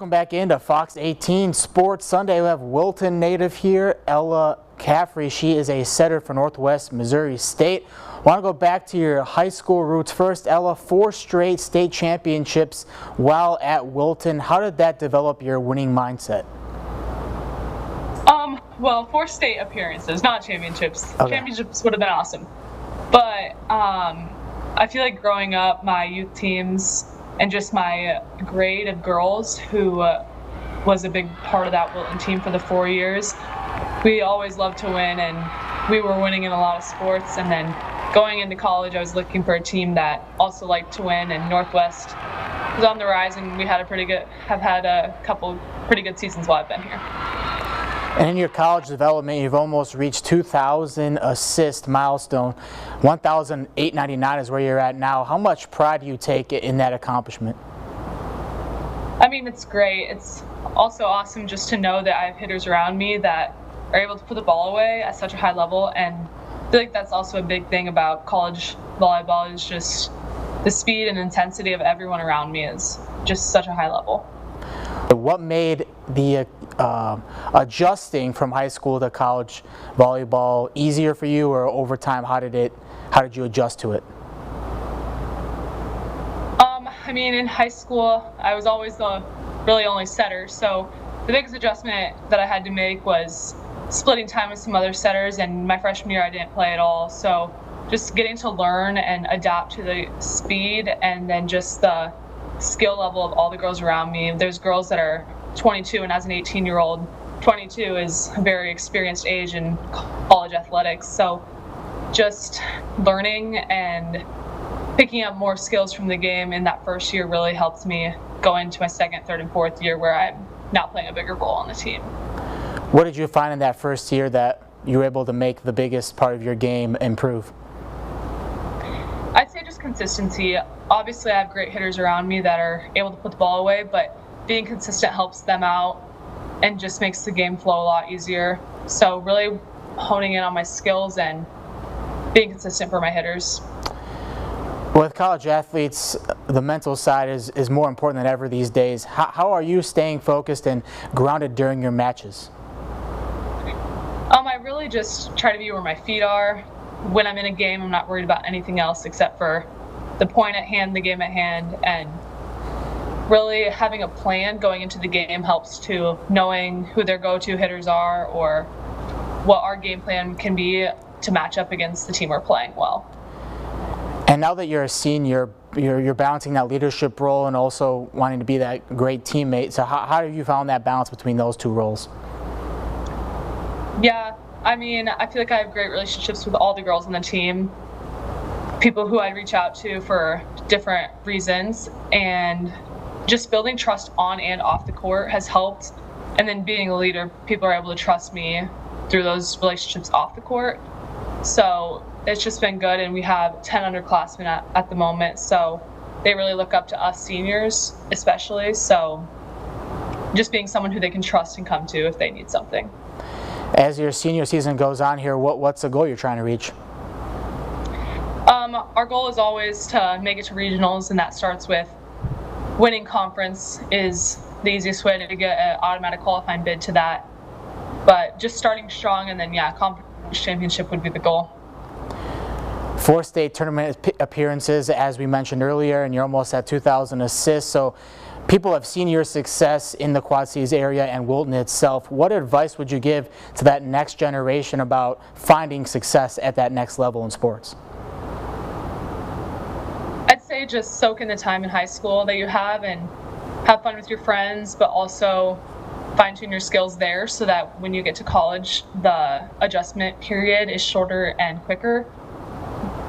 Welcome back into Fox 18 Sports Sunday. We have Wilton native here, Ella Caffery. She is a setter for Northwest Missouri State. I want to go back to your high school roots first. Ella, 4 straight state championships while at Wilton. How did that develop your winning mindset? Well, 4 state appearances, not championships. Okay. Championships would have been awesome. But I feel like growing up, my youth teams and just my grade of girls who was a big part of that Wilton team for the 4 years, we always loved to win, and we were winning in a lot of sports. And then going into college, I was looking for a team that also liked to win, and Northwest was on the rise, and we had have had a couple pretty good seasons while I've been here. And in your college development, you've almost reached 2,000 assist milestone. 1,899 is where you're at now. How much pride do you take in that accomplishment? I mean, it's great. It's also awesome just to know that I have hitters around me that are able to put the ball away at such a high level. And I feel like that's also a big thing about college volleyball, is just the speed and intensity of everyone around me is just such a high level. What made the adjusting from high school to college volleyball easier for you, or over time, how did you adjust to it? I mean, in high school, I was always the really only setter, so the biggest adjustment that I had to make was splitting time with some other setters, and my freshman year I didn't play at all, so just getting to learn and adapt to the speed and then just the skill level of all the girls around me. There's girls that are 22, and as an 18-year-old, 22 is a very experienced age in college athletics, so just learning and picking up more skills from the game in that first year really helped me go into my second, third, and fourth year where I'm now playing a bigger role on the team. What did you find in that first year that you were able to make the biggest part of your game improve? I'd say just consistency. Obviously, I have great hitters around me that are able to put the ball away, but being consistent helps them out and just makes the game flow a lot easier. So really honing in on my skills and being consistent for my hitters. With college athletes, the mental side is more important than ever these days. How are you staying focused and grounded during your matches? I really just try to be where my feet are. When I'm in a game, I'm not worried about anything else except for the point at hand, the game at hand, and really having a plan going into the game helps too, knowing who their go-to hitters are or what our game plan can be to match up against the team we're playing well. And now that you're a senior, you're balancing that leadership role and also wanting to be that great teammate. So how have you found that balance between those two roles? Yeah, I mean, I feel like I have great relationships with all the girls on the team, people who I reach out to for different reasons, and just building trust on and off the court has helped. And then being a leader, people are able to trust me through those relationships off the court. So it's just been good, and we have 10 underclassmen at the moment, so they really look up to us seniors especially. So just being someone who they can trust and come to if they need something. As your senior season goes on here, what's the goal you're trying to reach? Our goal is always to make it to regionals, and that starts with winning conference is the easiest way to get an automatic qualifying bid to that. But just starting strong, and then conference championship would be the goal. 4 state tournament appearances, as we mentioned earlier, and you're almost at 2,000 assists. So people have seen your success in the Quad Cities area and Wilton itself. What advice would you give to that next generation about finding success at that next level in sports? I'd say just soak in the time in high school that you have and have fun with your friends, but also fine-tune your skills there so that when you get to college, the adjustment period is shorter and quicker,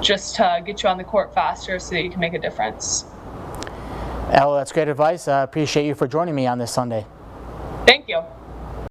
just to get you on the court faster so that you can make a difference. Ella, that's great advice. I appreciate you for joining me on this Sunday. Thank you.